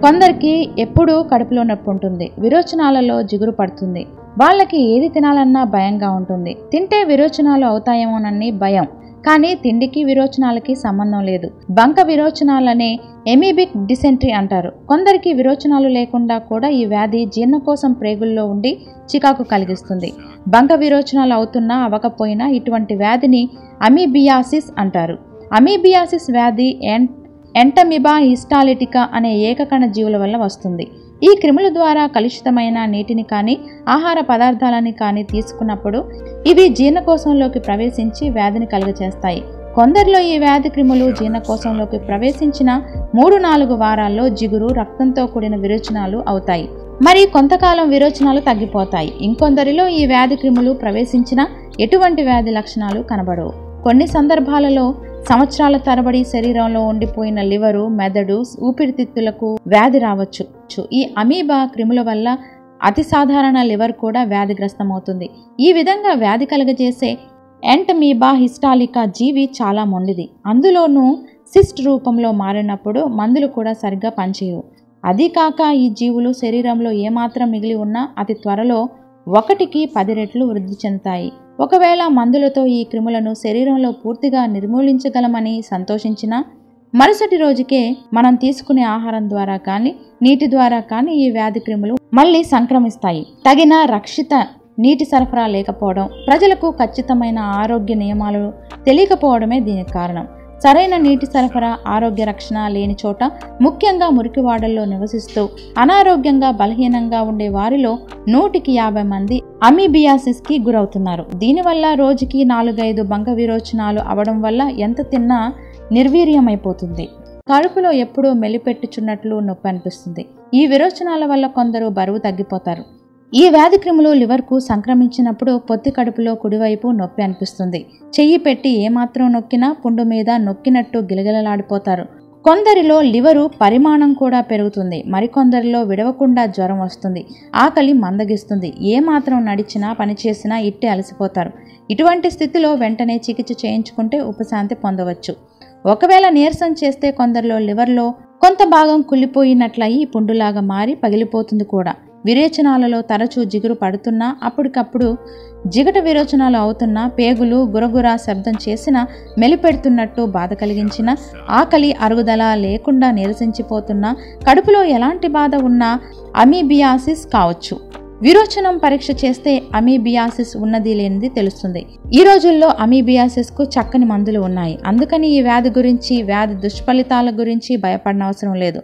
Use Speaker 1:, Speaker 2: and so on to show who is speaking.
Speaker 1: కొందరికి ఎప్పుడూ కడుపులో నొప్పి ఉంటుంది, విరోచనాలలో జిగురు పడుతుంది. వాళ్ళకి ఏది తినాలన్నా భయంగా ఉంటుంది. తింటే విరోచనాలు అవుతాయేమోనని భయం. కానీ తిండికి విరోచనాలకి సంబంధం లేదు. బంక విరోచనాలనే ఎమీబిక్ డిసెంట్రీ అంటారు. కొందరికి విరోచనాలు లేకుండా కూడా ఈ వ్యాధి జీర్ణకోశం ప్రేగుల్లో ఉండి చికాకు కలిగిస్తుంది. బంక విరోచనాలు అవుతున్నా అవ్వకపోయినా ఇటువంటి వ్యాధిని అమీబియాసిస్ అంటారు. అమీబియాసిస్ వ్యాధి ఎంటమీబా హిస్టాలిటికా అనే ఏకకణ జీవుల వల్ల వస్తుంది. ఈ క్రిముల ద్వారా కలుషితమైన నీటిని కానీ ఆహార పదార్థాలని కానీ తీసుకున్నప్పుడు ఇవి జీర్ణకోశంలోకి ప్రవేశించి వ్యాధిని కలుగచేస్తాయి. కొందరిలో ఈ వ్యాధి క్రిములు జీర్ణకోశంలోకి ప్రవేశించిన 3-4 వారాల్లో జిగురు, రక్తంతో కూడిన విరోచనాలు అవుతాయి. మరి కొంతకాలం విరోచనాలు తగ్గిపోతాయి. ఇంకొందరిలో ఈ వ్యాధి క్రిములు ప్రవేశించిన ఎటువంటి వ్యాధి లక్షణాలు కనబడవు. కొన్ని సందర్భాలలో సంవత్సరాల తరబడి శరీరంలో ఉండిపోయిన లివరు, మెదడు, ఊపిరితిత్తులకు వ్యాధి రావచ్చు. ఈ అమీబా క్రిముల వల్ల అతి సాధారణ లివర్ కూడా వ్యాధిగ్రస్తమవుతుంది. ఈ విధంగా వ్యాధి కలుగజేసే ఎంటమీబా హిస్టాలికా జీవి చాలా మొండిది. అందులోనూ సిస్ట్ రూపంలో మారినప్పుడు మందులు కూడా సరిగ్గా పనిచేయవు. అది కాక ఈ జీవులు శరీరంలో ఏమాత్రం మిగిలి ఉన్నా అతి త్వరలో 1కి 10 రెట్లు వృద్ధి చెందుతాయి. ఒకవేళ మందులతో ఈ క్రిములను శరీరంలో పూర్తిగా నిర్మూలించగలమని సంతోషించినా మరుసటి రోజుకే మనం తీసుకునే ఆహారం ద్వారా కానీ నీటి ద్వారా కానీ ఈ వ్యాధి క్రిములు మళ్ళీ సంక్రమిస్తాయి. తగిన రక్షిత నీటి సరఫరా లేకపోవడం, ప్రజలకు ఖచ్చితమైన ఆరోగ్య నియమాలు తెలియకపోవడమే దీనికి కారణం. సరైన నీటి సరఫరా, ఆరోగ్య రక్షణ లేని చోట, ముఖ్యంగా మురికివాడల్లో నివసిస్తూ అనారోగ్యంగా బలహీనంగా ఉండే వారిలో 100కి 50 మంది అమీబియాసిస్ కి గురవుతున్నారు. దీనివల్ల రోజుకి 4-5 బంక విరోచనాలు అవడం వల్ల ఎంత తిన్నా నిర్వీర్యమైపోతుంది. కడుపులో ఎప్పుడూ మెలిపెట్టుచున్నట్లు నొప్పి అనిపిస్తుంది. ఈ విరోచనాల వల్ల కొందరు బరువు తగ్గిపోతారు. ఈ వ్యాధి క్రిములు లివర్కు సంక్రమించినప్పుడు పొత్తి కడుపులో కుడివైపు నొప్పి అనిపిస్తుంది. చెయ్యి పెట్టి ఏమాత్రం నొక్కినా పుండు మీద నొక్కినట్టు గిలగిలలాడిపోతారు. కొందరిలో లివరు పరిమాణం కూడా పెరుగుతుంది. మరికొందరిలో విడవకుండా జ్వరం వస్తుంది. ఆకలి మందగిస్తుంది. ఏమాత్రం నడిచినా పనిచేసినా ఇట్టే అలసిపోతారు. ఇటువంటి స్థితిలో వెంటనే చికిత్స చేయించుకుంటే ఉపశాంతి పొందవచ్చు. ఒకవేళ నీరసం చేస్తే కొందరిలో లివర్లో కొంత భాగం కుళ్ళిపోయినట్లయి పుండులాగా మారి పగిలిపోతుంది కూడా. విరేచనాలలో తరచూ జిగురు పడుతున్నా, అప్పటికప్పుడు జిగట విరోచనాలు అవుతున్నా, పేగులు గురగురా శబ్దం చేసినా, మెలిపెడుతున్నట్టు బాధ కలిగించిన, ఆకలి అరుగుదల లేకుండా నీరసించిపోతున్నా, కడుపులో ఎలాంటి బాధ ఉన్నా అమీబియాసిస్ కావచ్చు. విరోచనం పరీక్ష చేస్తే అమీబియాసిస్ ఉన్నది లేనిది తెలుస్తుంది. ఈ రోజుల్లో అమీబియాసిస్ కు చక్కని మందులు ఉన్నాయి. అందుకని ఈ వ్యాధి గురించి, వ్యాధి దుష్ఫలితాల గురించి భయపడనవసరం లేదు.